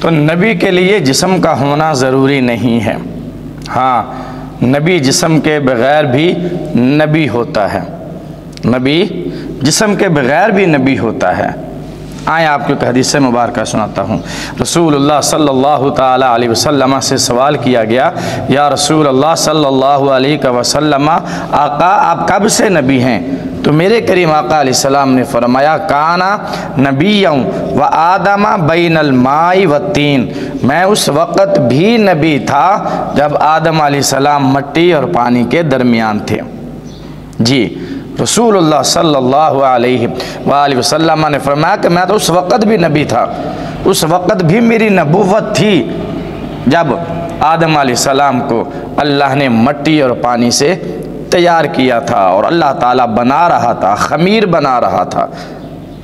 तो नबी के लिए जिस्म का होना ज़रूरी नहीं है। हाँ, नबी जिस्म के बग़ैर भी नबी होता है, नबी जिस्म के बग़ैर भी नबी होता है। आए आपको एक हदीस मुबारक सुनाता हूँ। रसूलुल्लाह सल्लल्लाहु ताला अलैहि वसल्लम से सवाल किया गया, या रसूलल्लाह सल्लल्लाहु अलैहि वसल्लम, आका आप कब से नबी हैं? तो मेरे करीम आका अलैहिस्सलाम ने फरमाया, काना नबिय्युं व आदमा बैनल माई व तीन, मैं उस वक़्त भी नबी था जब आदम अलैहिस्सलाम मट्टी और पानी के दरमियान थे। जी, रसूलुल्लाह सल्लल्लाहु अलैहि वसल्लम ने फरमाया कि मैं तो उस वक़्त भी नबी था, उस वक़्त भी मेरी नबूवत थी जब आदम अलैहिस्सलाम को अल्लाह ने मट्टी और पानी से तैयार किया था और अल्लाह ताला बना रहा था, खमीर बना रहा था।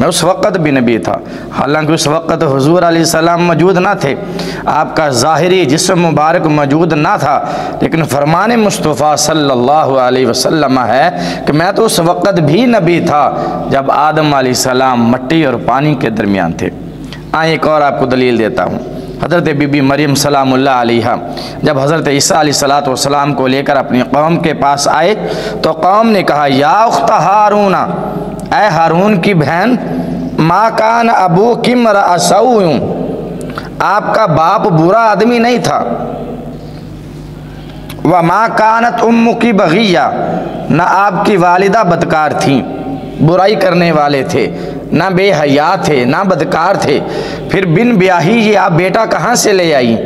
मैं उस वक़्त भी नबी था। हालांकि उस वक़्त हुज़ूर अलैहिस्सलाम मौजूद ना थे, आपका ज़ाहिरी जिस्म मुबारक मौजूद ना था, लेकिन फरमान मुस्तफ़ा सल्लल्लाहु अलैहि वसल्लम है कि मैं तो उस वक़्त भी नबी था जब आदम अलैहिस्सलाम मट्टी और पानी के दरमियान थे। आए एक और आपको दलील देता हूँ। हज़रत बीबी मरियम सलामुल्लाह अलैहा जब हज़रत ईसा अलैहिस्सलातु वस्सलाम को लेकर अपनी कौम के पास आए तो कौम ने कहा, या उख्त हारूना, ऐ हारून की बहन, मा कान अबू किम रअसऊ, आपका बाप बुरा आदमी नहीं था, व मा कानत उम्मु की बग़िया, न आपकी वालिदा बदकार थी, बुराई करने वाले थे, ना बेहया थे, ना बदकार थे। फिर बिन ब्याही ये आप बेटा कहाँ से ले आई?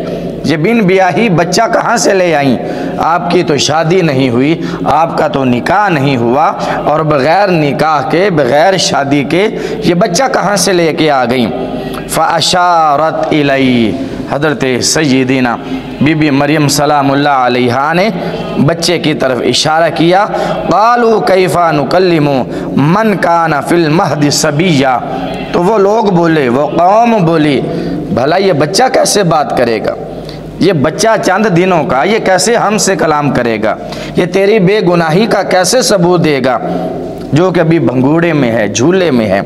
ये बिन ब्याही बच्चा कहाँ से ले आई? आपकी तो शादी नहीं हुई, आपका तो निकाह नहीं हुआ, और बग़ैर निकाह के बग़ैर शादी के ये बच्चा कहाँ से लेके आ गई? फ़अशारत इलैहि, हज़रत सय्यदीना बीबी मरियम सलामुल्लाह अलैहा ने बच्चे की तरफ इशारा किया। क़ालू कैफ़ा नुकल्लिमु मन काना फ़िल महदि सबिय्या, तो वो लोग बोले, वो कौम बोली, भला ये बच्चा कैसे बात करेगा? ये बच्चा चंद दिनों का, ये कैसे हमसे कलाम करेगा? ये तेरी बेगुनाही का कैसे सबूत देगा जो कि अभी भंगूड़े में है, झूले में है?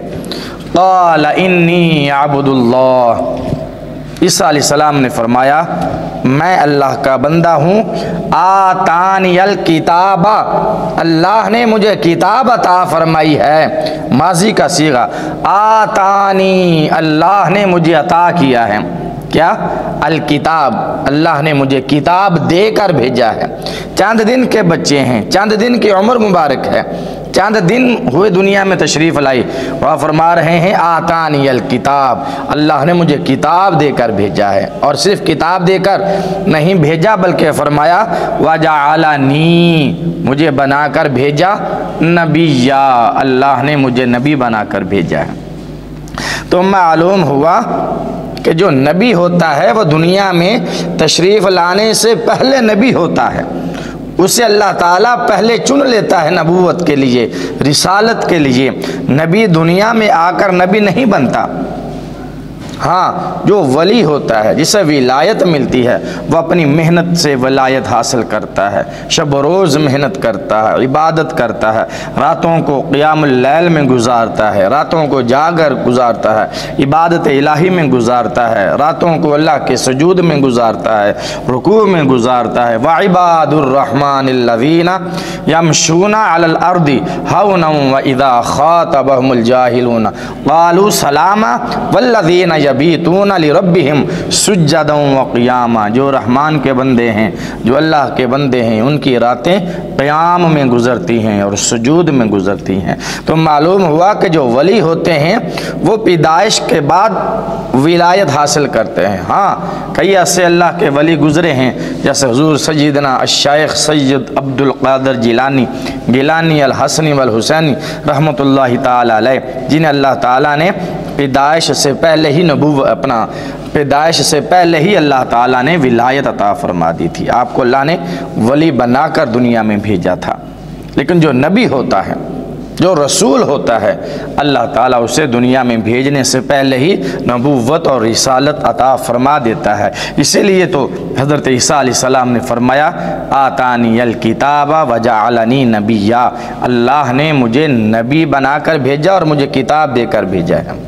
क़ाल इन्नी अब्दुल्लाह, ईसा अलैहिस्सलाम ने फरमाया, मैं अल्लाह का बंदा हूँ। आतानियल किताबा, अल्लाह ने मुझे किताब अता फरमाई है, माजी का सीगा। आतानी, अल्लाह ने मुझे अता किया है, क्या? अल किताब, अल्लाह ने मुझे किताब देकर भेजा है। चंद दिन के बच्चे हैं, चंद दिन की उम्र मुबारक है, चंद दिन हुए दुनिया में तशरीफ़ लाई, वह फरमा रहे हैं आतानी अल किताब, अल्लाह ने मुझे किताब देकर भेजा है। और सिर्फ किताब देकर नहीं भेजा, बल्कि फरमाया वजअलनी, मुझे बनाकर भेजा, नबिय्या, अल्लाह ने मुझे नबी बनाकर भेजा है। तो मालूम हुआ कि जो नबी होता है वह दुनिया में तशरीफ़ लाने से पहले नबी होता है, उसे अल्लाह ताला पहले चुन लेता है नबूवत के लिए, रिसालत के लिए। नबी दुनिया में आकर नबी नहीं बनता। हाँ, जो वली होता है, जिसे विलायत मिलती है, वह अपनी मेहनत से विलायत हासिल करता है, शब रोज़ मेहनत करता है, इबादत करता है, रातों को क़ियामुल लैल में गुजारता है, रातों को जागर गुजारता है, इबादत इलाही में गुजारता है, रातों को अल्लाह के सुजूद में गुजारता है, रुकू में गुजारता है। व इबादुर रहमानिल्लज़ीना यमशूना अलल अर्दी हौनन व इज़ा ख़ातबहुमुल जाहिलून क़ालू सलामा वल्लज़ीना यबीतून लिरब्बिहिम सुज्जदन व क़ियामा, जो रहमान के बंदे हैं, जो अल्लाह के बंदे हैं, उनकी रातें क़याम में गुज़रती हैं और सुजूद में गुज़रती हैं। तो मालूम हुआ कि जो वली होते हैं वो पैदाइश के बाद विलायत हासिल करते हैं। हाँ, कई ऐसे अल्लाह के वली गुज़रे हैं, जैसे हुज़ूर सय्यदना अश-शाइख़ सैयद अब्दुल क़ादिर गिलानी अल हसनी वल हुसैनी रहमतुल्लाहि ताला अलैह, जिन्हें अल्लाह ताला ने पैदाइश से पहले ही पैदाइश से पहले ही अल्लाह ताला ने विलायत अता फरमा दी थी, आपको अल्लाह ने वली बनाकर दुनिया में भेजा था। लेकिन जो नबी होता है, जो रसूल होता है, अल्लाह ताला उसे दुनिया में भेजने से पहले ही नबूवत और रिसालत अता फरमा देता है। इसीलिए तो हज़रत ईसा अलैहिस्सलाम ने फरमाया आतानी अल किताबा वजअलनी नबिय्या, अल्लाह ने मुझे नबी बनाकर भेजा और मुझे किताब देकर भेजा है।